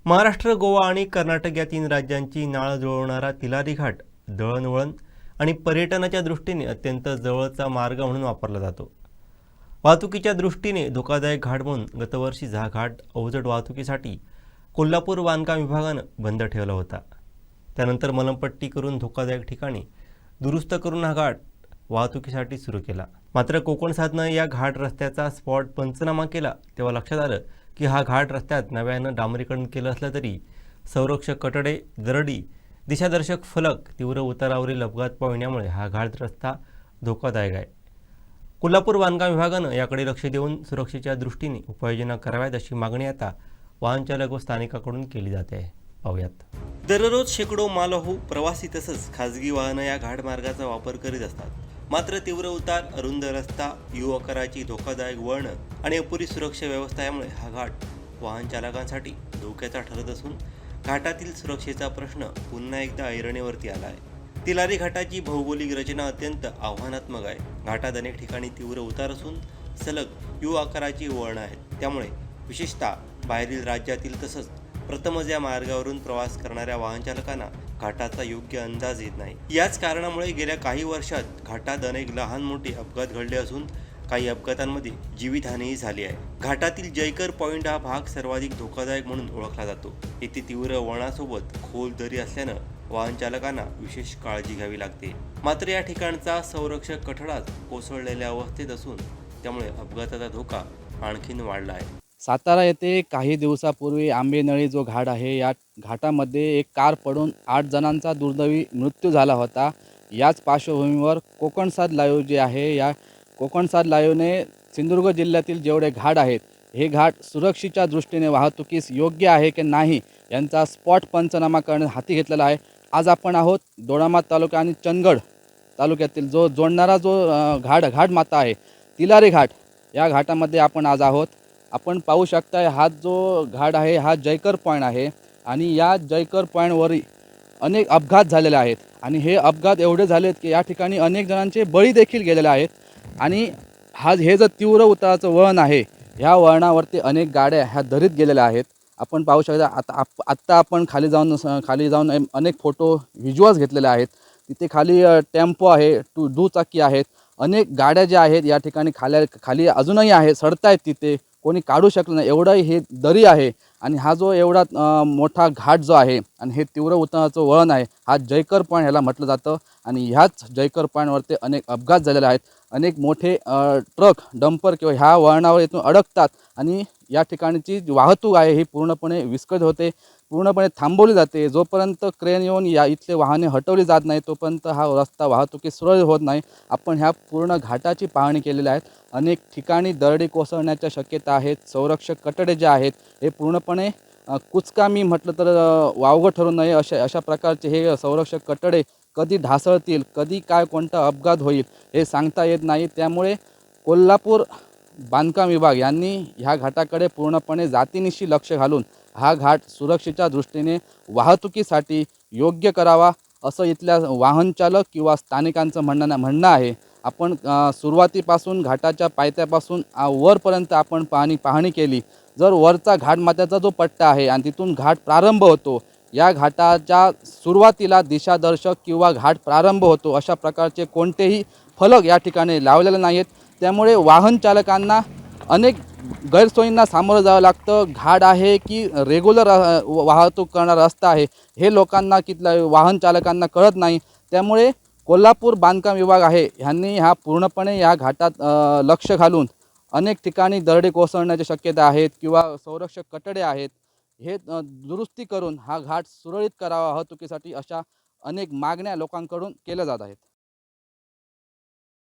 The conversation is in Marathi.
महाराष्ट्र, गोवा आणि कर्नाटक या तीन राज्यांची नाळ जुळवणारा तिलारी घाट दळणवळण आणि पर्यटनाच्या दृष्टीने अत्यंत जवळचा मार्ग म्हणून वापरला जातो. वाहतुकीच्या दृष्टीने धोकादायक घाट म्हणून गतवर्षी हा घाट अवजड वाहतुकीसाठी कोल्हापूर बांधकाम विभागानं बंद ठेवला होता. त्यानंतर मलमपट्टी करून धोकादायक ठिकाणी दुरुस्त करून हा घाट वाहतुकीसाठी सुरू केला. मात्र कोकण साधनं या घाट रस्त्याचा स्पॉट पंचनामा केला तेव्हा लक्षात आलं की हा घाट रस्त्यात नव्यानं डांबरीकरण केलं असलं तरी संरक्षक कटडे, दरडी, दिशादर्शक फलक, तीव्र उतारावरील अपघात पाहण्यामुळे हा घाट रस्ता धोकादायक आहे. कोल्हापूर बांधकाम विभागानं याकडे लक्ष देऊन सुरक्षेच्या दृष्टीने उपाययोजना कराव्यात अशी मागणी आता वाहनचालक व स्थानिकांकडून केली जाते आहे. पाहूयात. दररोज शेकडो मालवाहू, प्रवासी तसंच खाजगी वाहनं या घाटमार्गाचा वापर करीत असतात. मात्र तीव्र उतार, अरुंद रस्ता, युवकराची धोकादायक वळणं आणि अपुरी सुरक्षा व्यवस्था यामुळे हा घाट वाहन चालकांसाठी धोक्याचा ठरत असून घाटातील सुरक्षेचा प्रश्न पुन्हा एकदा ऐरणीवरती आला आहे. तिलारी घाटाची भौगोलिक रचना अत्यंत आव्हानात्मक आहे. घाटात अनेक ठिकाणी तीव्र उतार असून सलग यू आकाराची वळणं आहेत. त्यामुळे विशेषतः बाहेरील राज्यातील तसंच प्रथमच या मार्गावरून प्रवास करणाऱ्या वाहन चालकांना घाटाचा योग्य अंदाज येत नाही. याच कारणामुळे गेल्या काही वर्षात घाटात अनेक लहान मोठे अपघात घडले असून काही अपघातांमध्ये जीवितहानीही झाली आहे. घाटातील जयकर पॉइंट हा भाग सर्वाधिक धोकादायक म्हणून ओळखला जातो. येथे तीव्र वळणासोबत खोल दरी असल्यानं वाहन चालकांना विशेष काळजी घ्यावी लागते. मात्र या ठिकाणचा संरक्षक कठडाच कोसळलेल्या अवस्थेत असून त्यामुळे अपघाताचा धोका आणखीन वाढला आहे. सातारा येथे काही दिवसापूर्वी आंबेनळी जो घाट आहे, या घाटामध्ये एक कार पडून 8 जणांचा दुर्दैवी मृत्यू झाला होता. याच पार्श्वभूमीवर कोकणसाद लाईव्ह जे आहे, या कोकणसाद लाईव्हने सिंधुदुर्ग जिल्ह्यातील जेवढे घाट आहेत, हे घाट सुरक्षेच्या दृष्टीने वाहतुकीस योग्य आहे की नाही यांचा स्पॉट पंचनामा करण्यास हाती घेतलेला आहे. आज आपण आहोत दोडामात तालुका आणि चंदगड तालुक्यातील जो जोडणारा जो घाटमाता आहे, तिलारी घाट, या घाटामध्ये आपण आज आहोत. आपण पाहू शकता हा जो घाट आहे हा जयकर पॉईंट आहे आणि या जयकर पॉईंटवर अनेक अपघात झालेले आहेत आणि हे अपघात एवढे झालेत की या ठिकाणी अनेक जणांचे बळी देखील गेलेले आहेत. आणि हे जर तीव्र उताराचं वळण आहे, ह्या वळणावरती अनेक गाड्या ह्या दरीत गेलेल्या आहेत. आपण पाहू शकता आत्ता आपण खाली जाऊन अनेक फोटो व्हिज्युअल्स घेतलेले आहेत. तिथे खाली टेम्पो आहे, दुचाकी आहेत, अनेक गाड्या ज्या आहेत या ठिकाणी खाली अजूनही आहे, सडतायत. तिथे कोणी काढू शकलं नाही एवढं हे दरी आहे. आणि हा जो एवढा मोठा घाट जो आहे आणि हे तीव्र उताराचं वळण आहे, हा जयकर पॉईंट ह्याला म्हटलं जातं. आणि ह्याच जयकर पॉईंटवरती अनेक अपघात झालेले आहेत. अनेक मोठे ट्रक, डंपर किंवा ह्या वळणावर इथून अडकतात आणि या ठिकाणची वाहतूक आहे ही पूर्णपणे विस्कळीत होते, पूर्णपणे थांबवली जाते. जोपर्यंत क्रेन येऊन या इथले वाहने हटवली जात नाही तोपर्यंत हा रस्ता वाहतुकी सुरळीत होत नाही. आपण ह्या पूर्ण घाटाची पाहणी केलेली आहे. अनेक ठिकाणी दरडी कोसळण्याच्या शक्यता आहेत. संरक्षक कटडे जे आहेत हे पूर्णपणे कुचकामी म्हटलं तर वावगं ठरू नये अशा प्रकारचे हे संरक्षक कटडे कधी ढासळतील, कधी काय कोणता अपघात होईल हे सांगता येत नाही. त्यामुळे कोल्हापूर बांधकाम विभाग यांनी ह्या घाटाकडे पूर्णपणे जातीनिशी लक्ष घालून हा घाट सुरक्षेच्या दृष्टीने वाहतुकीसाठी योग्य करावा असं इथल्या वाहन चालक किंवा स्थानिकांचं म्हणणं आहे. आपण सुरुवातीपासून घाटाच्या पायथ्यापासून वरपर्यंत आपण पाहणी केली. जर वरचा घाटमाथ्याचा जो पट्टा आहे आणि तिथून घाट प्रारंभ होतो, या घाटाच्या सुरुवातीला दिशादर्शक किंवा घाट प्रारंभ होतो अशा प्रकारचे कोणतेही फलक या ठिकाणी लावलेले नाहीत. त्यामुळे वाहन चालकांना अनेक गैरसोयींना सामोरं जावं लागतं. घाट आहे की रेग्युलर वाहतूक करणारा रस्ता आहे हे लोकांना कितल्या वाहन चालकांना कळत नाही. त्यामुळे कोल्हापूर बांधकाम विभाग आहे ह्यांनी पूर्णपणे या घाटात लक्ष घालून अनेक ठिकाणी दरडी कोसळण्याच्या शक्यता आहेत किंवा संरक्षक कटडे आहेत, हे दुरुस्ती करून हा घाट सुरळीत करावा वाहतुकीसाठी अशा अनेक मागण्या लोकांकडून केल्या जात आहेत.